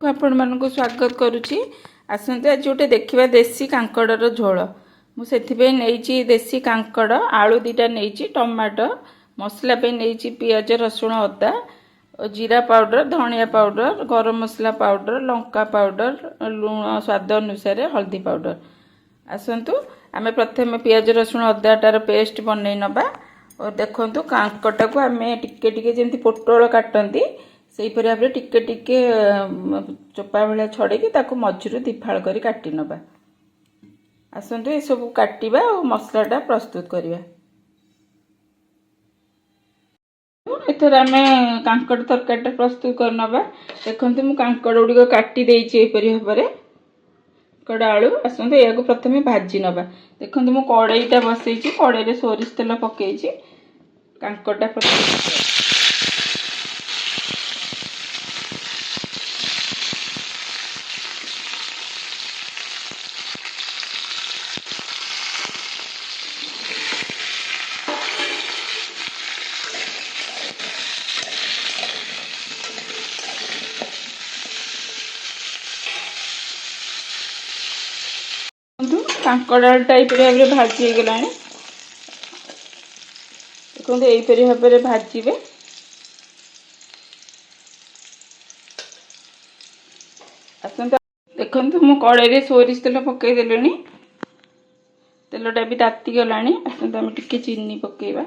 आपण मानक स्वागत करुच्ची आसते आज गोटे देखा देसी कांकड़र झोल मुझे देसी कांकड़ आलू दीटा नहीं टमाटो मसला नहीं पियाज रसुण अदा जीरा पाउडर धनिया पाउडर गरम मसला पाउडर लंका पाउडर लुण स्वाद अनुसार हल्दी पाउडर आसतु आम प्रथम पियाज रसुण अदाटार पेस्ट बनई नबा और देखो कांकटा को आम टिके जमी पोटल काटती से भाव में टिके टिके चोपा भाया छड़े मझीरु दिफाड़ कर काटी नबा आसतु ये सब काटिबा और मसलाटा प्रस्तुत करवा। एथर आम कांकड़ तरकारीटा प्रस्तुत कर नबा देखो मु कांकड़ गुड़िक काटी देछि भाव में कांकड़ आलू आसतु या प्रथम भाजी नबा देखो मु कड़ईटा बसई कड़ई सोरिष तेल पकई कांकड़टा प्रस्तुत कांकड़ टाइप भाव भाजी गला देखो यहीपरि भाव में भाजबे आसता देखो मु कड़े सोरिष तेल पकईदे तेलटा भी ताती गला आसता आम टिके चीनी पकेबा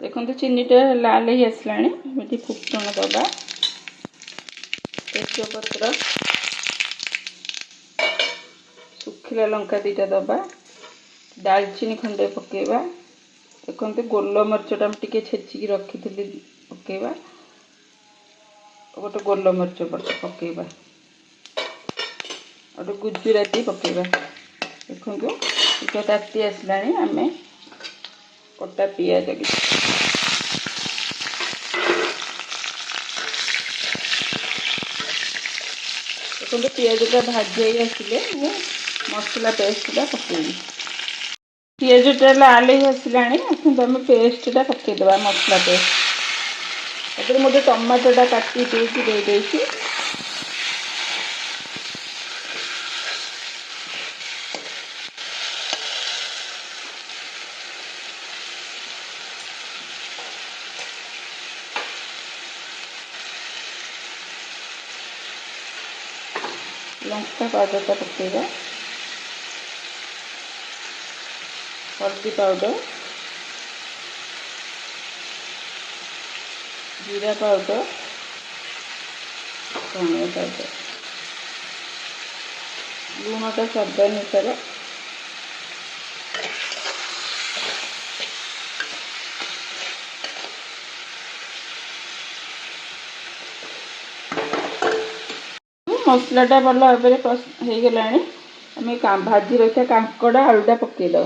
देखो चीनीटा लाल ही आसला फुटण दबा तेजपत्र सुखिला लंका दीटा दबा दालचीनी खंडे पकेबा देखो गोलमरीचटा टिके छेचिकी रखी पकेबा गोटे गोलमरीच पकेबा गोटे गुजराती पकेबा देखो टिके ताती आसला आम कटा पियाज देखो पियाजटा भाजी आसिले मसला पेस्टा पकईबी पियाजटा लाल ही आसला आम पेस्टा पकईदे मसला पेस्ट मुझे टमाटोटा काटी दे लंका पाउडरटा पकेबा हल्दी पाउडर जीरा पाउडर धनिया पाउडर लुणटा स्वाद अनुसार मसलाटा भल भाव में होगला आम भाजी रखा कांकड़ आलूटा पकईद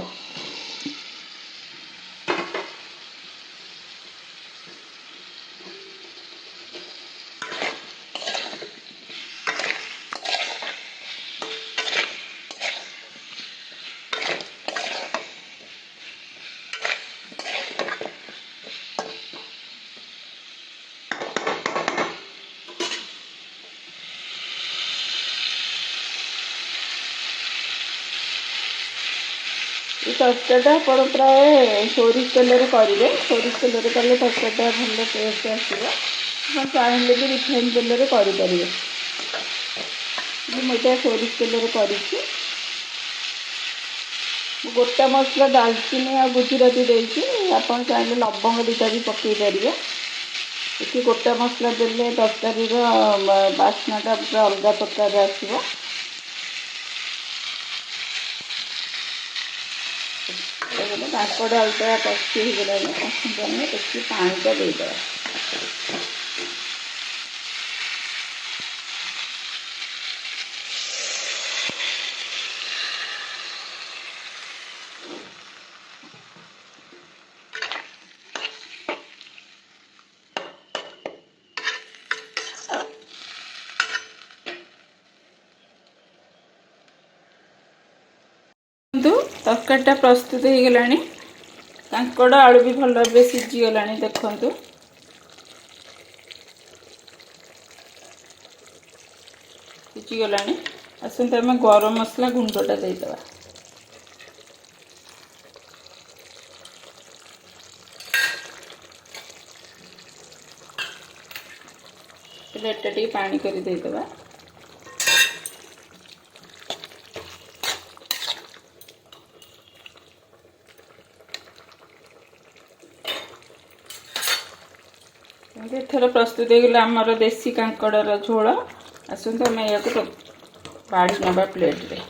तरकारीटा आप प्राय सोरिष तेल करेंगे सोरिष तेल कले तरकारीटा भल टेस्ट आसो चाहिए भी रिफाइन तेल करेंगे मुझे सोरिष तेल कर गोटा मसला दालचीनी आ गुजराती देती आप चाहिए लवंग दीटा भी पकई पारे ये गोटा मसला देले तरकारी बास्नाटा पूरा अलग प्रकार आसो कांकड़ आलूटा कषि होगा देखिए पानीटा देद तरकारीटा प्रस्तुत हो गला कांकड़ आलू भी भल भाव सीझीगला देखु ଫୁଟିगଲାଣି। ଆସନ୍ତୁ ଆମେ ଗରମ ମସଲା ଗୁଣ୍ଡଟା ଦେଇଦେବା। ଏଟା ଟିକେ ପାଣି କରି ଦେଇଦେବା। ଏଥର ପ୍ରସ୍ତୁତ ହେଇଗଲା ଆମର ଦେଶୀ କାଙ୍କଡ଼ର ଝୋଳ। ଆସନ୍ତୁ ଆମେ ଏହାକୁ ବାଢ଼ି ନେବା ପ୍ଲେଟ୍ରେ।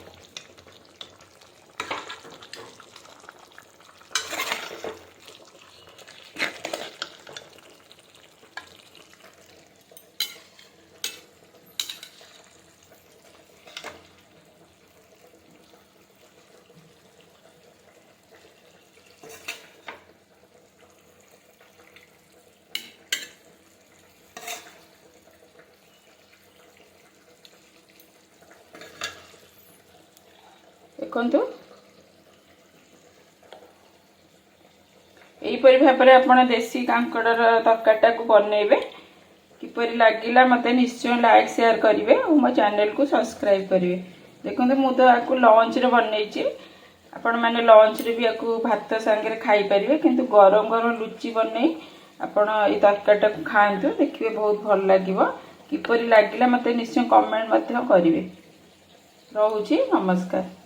ଦେଖନ୍ତୁ ଏହିପରି ଭାବରେ ଆପଣ ଦେଶୀ କାଙ୍କଡ଼ର ତରକାରୀଟାକୁ ବନେଇବେ। କିପରି ଲାଗିଲା ମୋତେ ନିଶ୍ଚୟ ଲାଇକ୍ ସେୟାର କରିବେ ଆଉ ମୋ ଚ୍ୟାନେଲକୁ ସବସ୍କ୍ରାଇବ୍ କରିବେ। ଦେଖନ୍ତୁ ମୁଁ ତ ୟାକୁ ଲଞ୍ଚରେ ବନେଇଛି। ଆପଣମାନେ ଲଞ୍ଚରେ ବି ୟାକୁ ଭାତ ସାଙ୍ଗରେ ଖାଇପାରିବେ, କିନ୍ତୁ ଗରମ ଗରମ ଲୁଚି ବନେଇ ଆପଣ ଏଇ ତରକାରୀଟାକୁ ଖାଆନ୍ତୁ, ଦେଖିବେ ବହୁତ ଭଲ ଲାଗିବ। କିପରି ଲାଗିଲା ମୋତେ ନିଶ୍ଚୟ କମେଣ୍ଟ ମଧ୍ୟ କରିବେ। ରହୁଛି, ନମସ୍କାର।